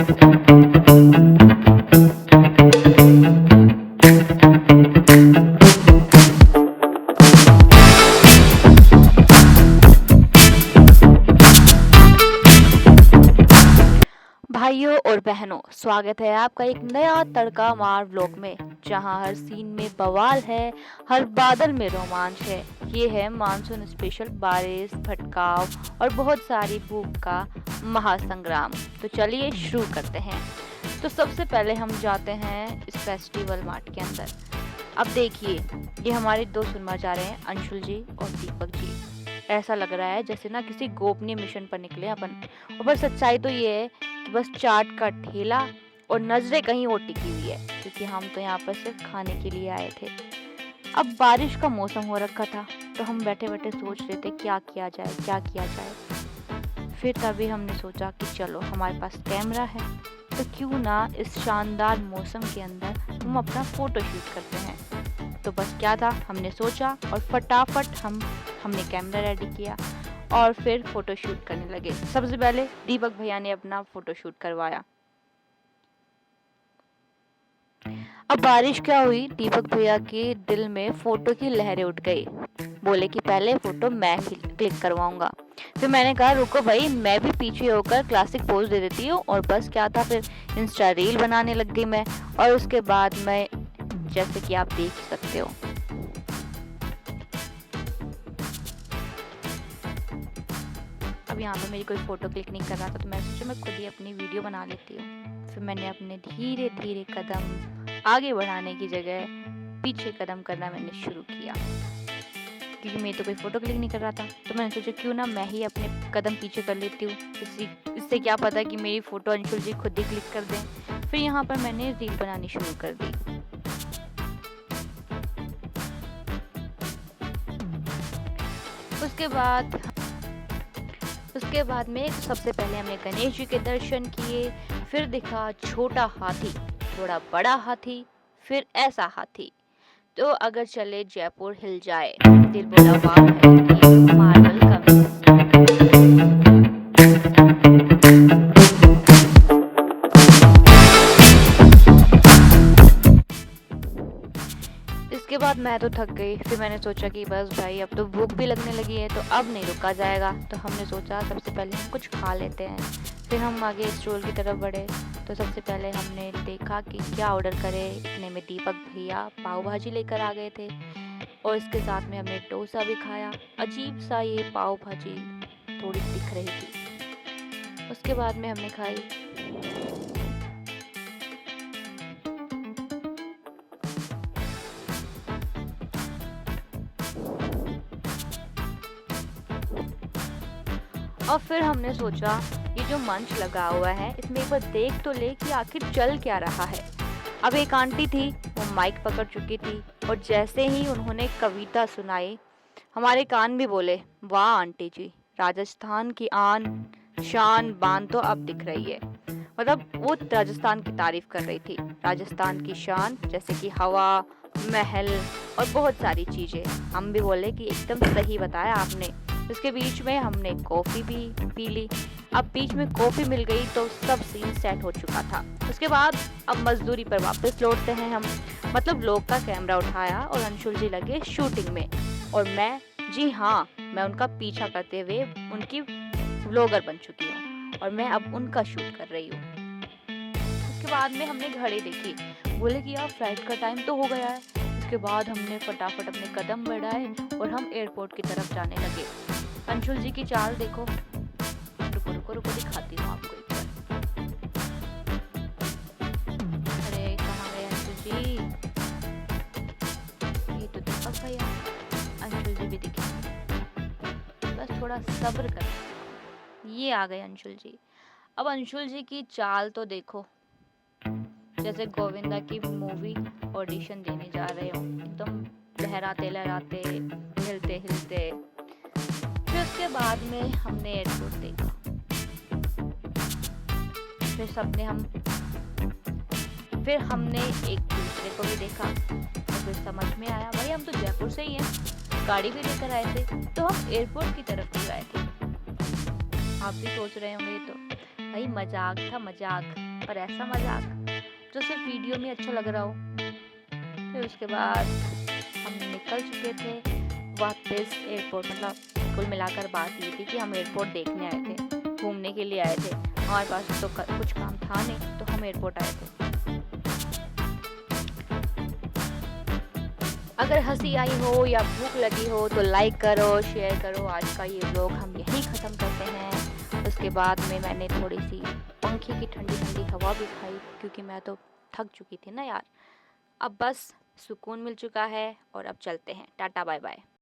भाइयों और बहनों, स्वागत है आपका एक नया तड़का मार व्लॉग में, जहां हर सीन में बवाल है, हर बादल में रोमांच है। ये है मानसून स्पेशल, बारिश, भटकाव और बहुत सारी भूख का महासंग्राम। तो चलिए शुरू करते हैं। तो सबसे पहले हम जाते हैं इस फेस्टिवल मार्ट के अंदर। अब देखिए, ये हमारे दो सुरमा जा रहे हैं, अंशुल जी और दीपक जी। ऐसा लग रहा है जैसे ना किसी गोपनीय मिशन पर निकले अपन। और बस सच्चाई तो ये है कि बस चाट का ठेला और नजरें कहीं और टिकी हुई है, क्योंकि हम तो यहाँ पर सिर्फ खाने के लिए आए थे। अब बारिश का मौसम हो रखा था, तो हम बैठे बैठे सोच रहे थे क्या किया जाए, क्या किया जाए। फिर तभी हमने सोचा कि चलो, हमारे पास कैमरा है, तो क्यों ना इस शानदार मौसम के अंदर हम अपना फोटो शूट करते हैं। तो बस क्या था, हमने सोचा और फटाफट हमने कैमरा रेडी किया और फिर फोटो शूट करने लगे। सबसे पहले दीपक भैया ने अपना फोटो शूट करवाया। अब बारिश क्या हुई, दीपक भैया के दिल में फोटो की लहरें उठ गई। बोले कि पहले फोटो मैं क्लिक करवाऊंगा। फिर मैंने कहा रुको भाई, मैं भी पीछे होकर क्लासिक पोज दे देती हूँ। और बस क्या था, फिर इंस्टा रील बनाने लग गई मैं। और उसके बाद मैं, जैसे कि आप देख सकते हो, अब यहाँ पे मेरी कोई फोटो क्लिक नहीं कर रहा था, तो मैं सोचा मैं खुद ही अपनी वीडियो बना लेती हूँ। फिर मैंने अपने धीरे धीरे कदम आगे बढ़ाने की जगह पीछे कदम करना मैंने शुरू किया, क्योंकि मेरी तो कोई फोटो क्लिक नहीं कर रहा था। तो मैंने सोचा क्यों ना मैं ही अपने कदम पीछे कर लेती हूँ, इससे क्या पता कि मेरी फोटो अंशुल जी खुद ही क्लिक कर दें। फिर यहाँ पर मैंने रील बनानी शुरू कर दी। उसके बाद में सबसे पहले हमने गणेश जी के दर्शन किए। फिर दिखा छोटा हाथी, थोड़ा बड़ा हाथी, फिर ऐसा हाथी। तो अगर चले जयपुर हिल जाए। दिल बोला वाह भाई, मार्वल कम। इसके बाद मैं तो थक गई। फिर मैंने सोचा कि बस भाई, अब तो भूख भी लगने लगी है, तो अब नहीं रुका जाएगा। तो हमने सोचा सबसे पहले हम कुछ खा लेते हैं। फिर हम आगे स्टोर की तरफ बढ़े। तो सबसे पहले हमने देखा कि क्या ऑर्डर करें। इतने में दीपक भैया पाव भाजी लेकर आ गए थे, और इसके साथ में हमने डोसा भी खाया। अजीब सा ये पाव भाजी थोड़ी दिख रही थी। उसके बाद में हमने खाई। और फिर हमने सोचा ये जो मंच लगा हुआ है, इसमें एक बार देख तो ले कि आखिर चल क्या रहा है। अब एक आंटी थी, वो माइक पकड़ चुकी थी, और जैसे ही उन्होंने कविता सुनाई, हमारे कान भी बोले वाह आंटी जी, राजस्थान की आन शान बान तो अब दिख रही है। मतलब वो राजस्थान की तारीफ कर रही थी, राजस्थान की शान, जैसे कि हवा, महल और बहुत सारी चीजें। हम भी बोले कि एकदम सही बताया आपने। उसके बीच में हमने कॉफी भी पी ली। अब बीच में कॉफी मिल गई तो सब सीन सेट हो चुका था। उसके बाद अब मजदूरी पर वापस लौटते हैं हम। मतलब लोग का कैमरा उठाया और अंशुल जी लगे शूटिंग में, और मैं, जी हाँ, मैं उनका पीछा करते हुए उनकी व्लॉगर बन चुकी हूँ, और मैं अब उनका शूट कर रही हूँ। उसके बाद में हमने घड़ी देखी, बोले कि यार फ्लाइट का टाइम तो हो गया है। उसके बाद हमने फटाफट अपने कदम बढ़ाए और हम एयरपोर्ट की तरफ जाने लगे। अंशुल जी की चाल देखो, रुको रुको रुको, दिखाती हूँ आपको एक बार। अरे कहाँ गए अंशुल जी? ये तो दीपक भैया। अंशुल जी भी दिखे, बस थोड़ा सब्र कर। ये आ गए अंशुल जी। अब अंशुल जी की चाल तो देखो, जैसे गोविंदा की मूवी ऑडिशन देने जा रहे हो, एकदम लहराते लहराते, हिलते हिलते। फिर उसके बाद में हमने एयरपोर्ट देखा। फिर हमने एक दूसरे को भी देखा, और फिर समझ में आया भाई हम तो जयपुर से ही हैं, गाड़ी भी लेकर आए थे, तो हम एयरपोर्ट की तरफ भी आए थे। आप भी सोच रहे होंगे तो भाई मजाक था, मजाक। और ऐसा मज़ाक जो सिर्फ वीडियो में अच्छा लग रहा हो। फिर उसके बाद हम निकल चुके थे वापस एयरपोर्ट। मतलब कुल मिलाकर बात ये थी कि हम एयरपोर्ट देखने आए थे, घूमने के लिए आए थे। हमारे पास तो कुछ काम था नहीं, तो हम एयरपोर्ट आए थे। अगर हंसी आई हो या भूख लगी हो तो लाइक करो, शेयर करो। आज का ये व्लॉग हम यहीं ख़त्म करते हैं। उसके बाद में मैंने थोड़ी सी पंखे की ठंडी ठंडी हवा भी खाई, क्योंकि मैं तो थक चुकी थी ना यार। अब बस सुकून मिल चुका है और अब चलते हैं। Tata bye bye.